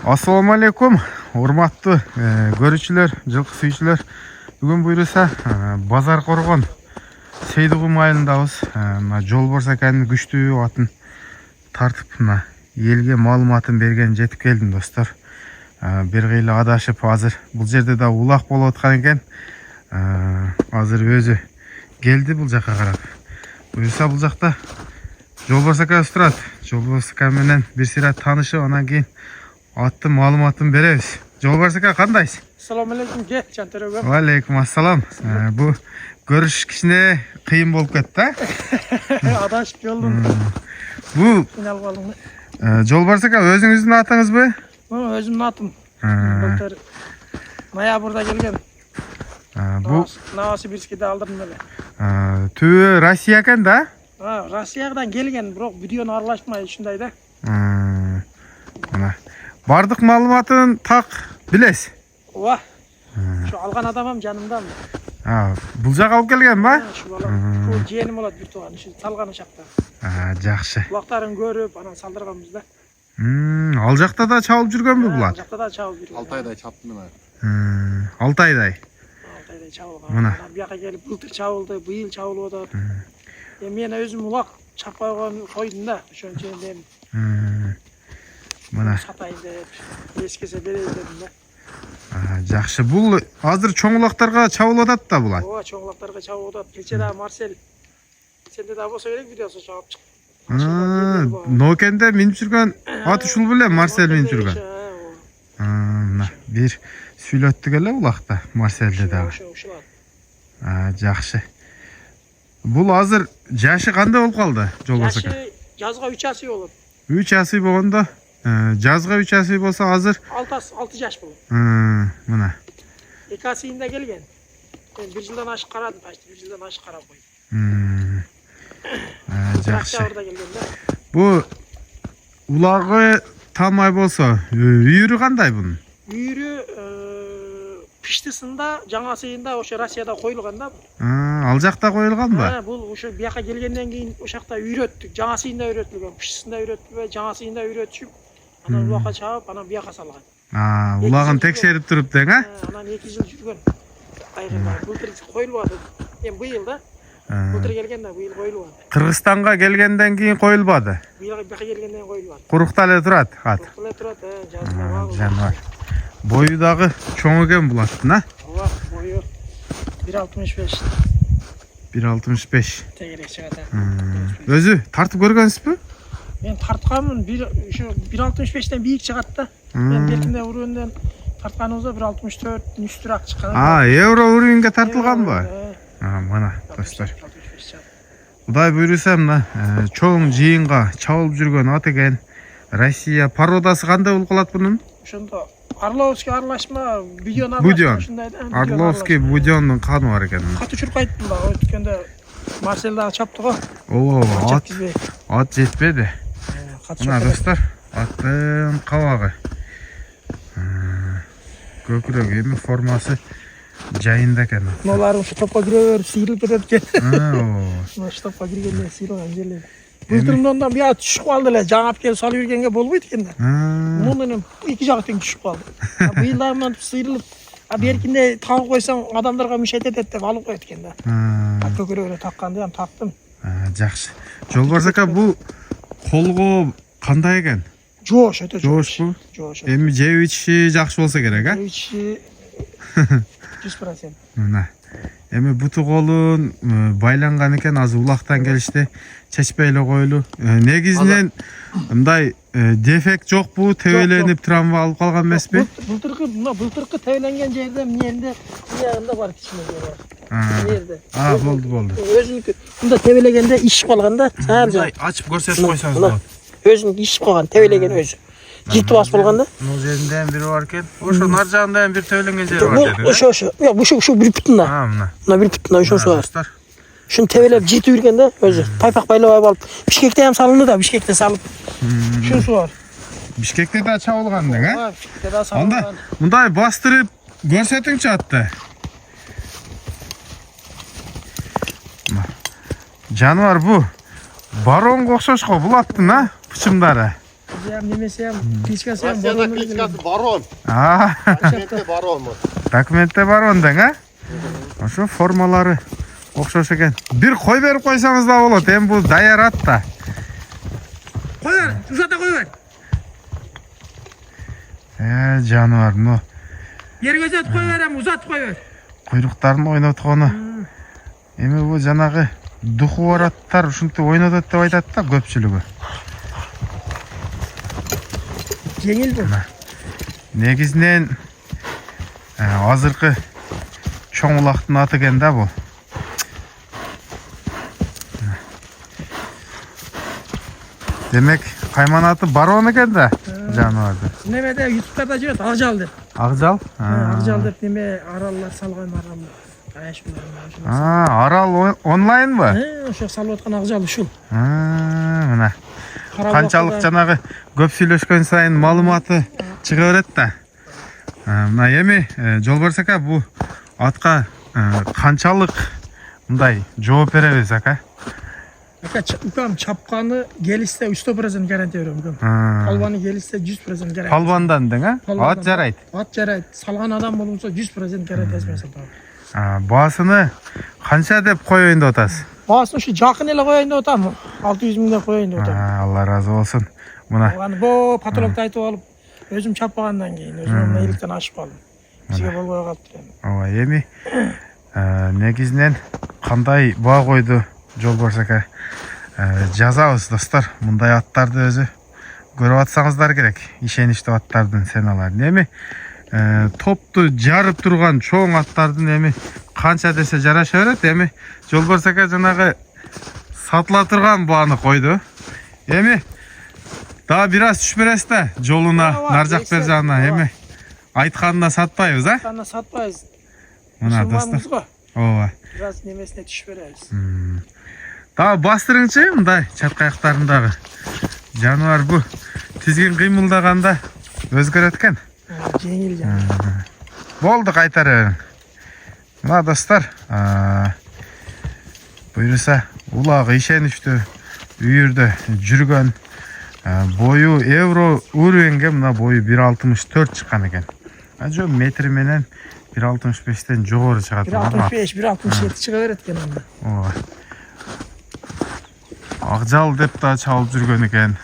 Assalamu alaikum, hurmatlı görüşçüler, жылқы сүйүүчүлөр. Бүгүн буйруса Базар Коргон Сейдигул айылындабыз. Жол болсо экен күчтүү атын тартып мына элге маалыматын берген жетип келдим достор. Бир кыйла адашып азыр бул жерде да улак болуп аткан экен. Азыр өзү келди бул жака карап. Буюрса бул жакта Жолбарс акабыз турат. Жолбарс ака менен бир сыйра таанышып, анан кийин аттын маалыматын беребиз. Жолбарс ака кандайсыз? Assalamu alaikum, get Cantarogam. Wa alaikum assalam. Bu görüş kişine kıyım bolup ketти, Adashıp yoldum. Bu Жолбарс ака өзүңүздүн атыңызбы? Özümün atım. Былтыр ноябрда келген. Bu Новосибирскиде алдырдым эле. Түбү Россия экен да? Россиядан келген, бирок видеону аралашпай ушундай да. Мына бардык маалыматын так билесиз. Ооба. Şu алган адамым жанымдамы. Бул жака алып келген ба? Şu бала, şu жээним болот бир тууган, şu салган ошакта. Жакшы. Булактарын көрүп, анан салдырганбыз да. Ал жакта да чабылып жүргөнбү булар? Ал жакта да чабылып жүргөн. 6 айдай чаптым мен. 6 айдай. 6 айдай чабылган. Мына. Бияка келип былтыр чабылды, быйыл чабылып атат. Мен өзүм улак чаппай койдум да, ошончо эми Мына сатайын деп, эскесе берейин дедим да. Жакшы. Бул азыр чоң улактарга чабылып атат да булар. Ооба, чоң улактарга чабылып атат. Кече да Марсель. Сенде да болсо керек видеосу чыгып чыкты. Нокенде минип жүргөн ат ушул беле Марсель минип жүргөн. Мына бир сүйлөттүк эле улакта Марсельде дагы. Жакшы. Бул азыр жашы кандай болуп калды, Жолбарс ака? Жашы жазга 3 асый болот. 3 асый болгондо, жазга 3 асый болсо азыр 6 жаш болот. Мына. 2 асыйында келген. Мен 1 жылдан ашык карадым, почти 1 жылдан ашык карап койдум. Жакшы. Октябрда келген да. Бу улагы талмай болсо, үйүрү кандай бунун? Үйүрү пиштисында, жаңасыйында ошо Россияда коюлган да. Ал жакта коюлганбы? Бул ошо бияка келгенден кийин ошакта үйрөттүк. Жаңасыйында үйрөтүлгөн, пиштисында үйрөтүлбөй, жаңасыйында үйрөтүшүп, анан улакка чабып, анан бияка салган. Улагын текшерип туруп дең, Анан 2 жыл жүргөн. Айгында былтыр коюлуп атат. Эми быйыл да. Былтыр келген да, быйыл коюлуп атат. Кыргызстанга келгенден кийин коюлбады. Бияка келгенден кийин коюлуп атат. Курукта эле турат ат. Курукта эле турат, жазма. Жаныбар. Бою дагы чоң экен бул аттын, Ооба, бою 1.65. 1.65. Тегерек чыгат. Өзү тартып көргөнсүзбү? Мен тартканмын, ушу 1.65-тен бийик чыгат да. Мен беркинде уровеньден тартканыбызда 1.64 үстүрөөк чыккан. Евро уровеньге тартылганбы? Мына достор. Кудай буйруса мына чоң жыйынга чабылып жүргөн ат экен. Россия породасы кандай болуп калат бунун? Ошондо Орловский аралашма, Будён Будён. ушундай да. Орловский Будёндун каны бар экен. Каты чуркайт була, өткөндө Марсель дагы чапты го. Ат жетпеди. Мына достор, аттын кабагы. Көкүрөк эми формасы жайында экен. Ноларым ушу топко кире берип сыйрылып кетет экен. Ооба. Ушу топко киргенде сыйрылган жерлер. Былтырымдан бияка түшүп калды эле, жаңап келип салып бергенге болбойт экен да. Мунун эки жагы тең түшүп калды. Быйылдан сыйрылып, беркинде тагып койсоң адамдарга мишет этет деп алып коет экен да. Көкүрөгүнө такканды ham тактым. Жакшы. Жолбарс ака, бул колго кандай экен? Жоош, өтө жоошпу? Жоош. Эми жеп ичиши жакшы болсо керек, а? Жеп ичиши 100%. Мына. Эми буту колун байланган экен, азыр улактан келишти. Чечпей эле койлу. Негизинен мындай дефект жокпу? Тебеленип травма алып калган эмеспи? Былтыркы тебеленген жерде эмнеринде бар кичине жери бар. Болду. Өзүнүкү мында тебелегенде ишип калган да. Мындай ачып көрсөтүп койсоңуз болот. Өзүнүкү ишип калган, тебелеген өзү. Жити басып болгон да. Бул жеринде бири бар экен. Ошо нар жагында бир тебеленген жери бар деди. Ошо бир бүтүн да. Мына бир бүтүн да ошонусу бар. Шуну тебелеп житип жүргөн да өзү. Пайпак байлап алып, Бишкекте ham салынды да, Бишкекте салып. Шунусу бар. Бишкекте да чабылган дең, а? Бишкекте да салынган. Анда мындай бастырып көрсөтүңчү атты. Жаныбар бу баронго окшош го бул аттын, а? Пычымдары. Немесе кличкасы Россияда кличкасы барон. Документте барон дең, а? Ошо формалары окшош экен. Бир кой берип койсоңуз да болот. Эми бул даяр ат да. Кой бер, узата кой бер. Жаныбар, мына Жерге узатып кой бер, узатып кой бер. Куйруктарын ойноткону. Эми бул жанагы духу бар аттар ушинтип ойнотот деп айтат да көпчүлүгү. Жеңил бул. Негизинен азыркы чоң улактын аты экен да бул. Демек, кайман аты барон экен да жаныбарды. Немеде YouTube'да жүрөт, Акжал деп. Акжал? Акжал деп неме араллар салган арал. Арал онлайнбы? Ошо салып аткан Акжал ушул. Мына. Канчалык жанагы көп сүйлөшкөн сайын маалыматы чыга берет да. Мына эми Жолбарс ака, бу атка канчалык мындай жооп беребиз ака? Укам чапканы келишсе 100% гарантия берем. Калбаны келишсе 100% гарантия. Калбандан дең, а? Ат жарайт. Ат жарайт. Салган адам болсо 100% гарантиясы менен сатам. Баасыны канча деп коеюн деп атасыз? Баасын ушу жакын эле коеюн деп атам. 600 миңден коеюн деп атам. Алла разы болсун. Мына. Аны бо патологду айтып алып, өзүм чаппагандан кийин өзүм эликтен ашып калдым. Бизге болбой калыптыр эми. Ооба, эми негизинен кандай баа койду Жолбарс ака? Жазабыз достор. Мындай аттарды өзү көрүп атсаңыздар керек. Ишеничтүү аттардын сеналарын. Эми топту жарып турган чоң аттардын эми канча десе жараша берет. Эми Жолбарс ака жанагы сатыла турган бааны койду. Эми дагы бир аз түшүп бересиз да жолуна, нар жак бер жагына. Эми айтканына сатпайбыз, а? Айтканына сатпайбыз. Мына достор. Ооба. Бир аз немесине түшүп беребиз. Дагы бастырыңчы, мындай чатка аяктарындагы. Жаныбар бу тизгин кыймылдаганда өзгөрөт экен. Жеңил жана. Болду, кайтара бериң. Мына достор, буйруса улагы ишеничтүү үйүрдө жүргөн, бою евро уровенге мына бою 1.64 чыккан экен. Жо метри менен 1.65тен жогору чыгат. 1.65, 1.67 чыга берет экен анда. Ооба. Акжал деп да чабылып жүргөн экен.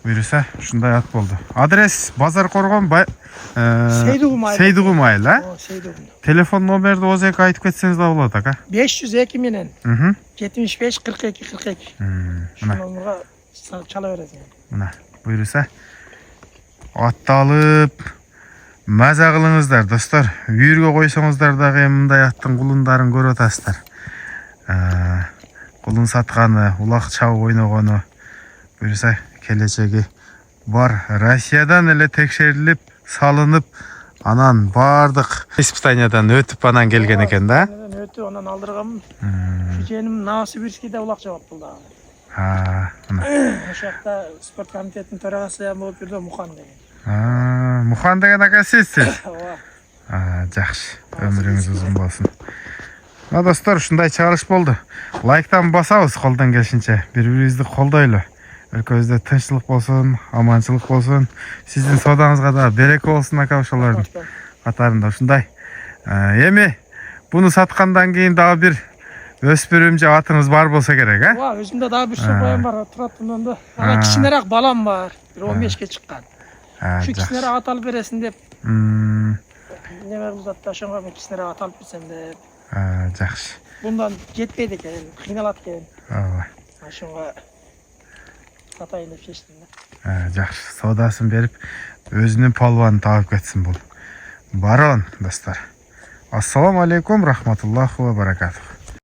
Буйруса ушундай ат болду. Адрес Базар Коргон Сейдугум айыл, а? Сейдугум. Телефон номерди озек айтып кетсеңиз да болот, ака. 502 менен 75 42 42. Ушул номерге çala veresiň. Mına buyursa atты alып maza kılыңızдар dostlar. Үйürge koysaňızдар dagы мындай аттын кулундарын көрүп атасыздар. Кулун сатканы, улак чабып ойногону buyursa келечеги бар. Россиядан эле текшерилип, салынып, анан бардык испытаниядан өтүп анан келген экен да. Өтүп анан алдырганмын. Жөнүм Новосибирскийде улак чабат булду. Ошол жакта спорт комитетинин төрагасы болуп жүрдү Мухан деген. Мухан деген ака сизсиз? Ооба. Жакшы. Өмүрүңүз узун болсун. Достор, ушундай чыгарыш болду. Лайктан басабыз колдон келишинче. Бири-бирибизди колдойлу. Өлкөбүздө тынччылык болсун, аманчылык болсун. Сиздин соодаңызга да береке болсун ака ошолордун катарында ушундай. Эми буну саткандан кийин дагы бир өспүрүм же атыңыз бар болсо керек, а? Ооба, өзүмдө дагы бир сопоям бар, турат мындан. Ана кичинерээк балам бар, бир 15ке чыккан. Şu kişilere at alıp veresin deyip. Ne var uzattı aşağıya bir kişilere at alıp versen de. Жақсы. Bundan jetpeydi eken, kıynalat eken. Aşağıya satayın deyip şeştim de. Жақсы. Саудасын беріп, өзінің палуанын тауып кетсін бұл. Барон, достар. Ассаламу алейкум, рахматуллаху ва баракатух.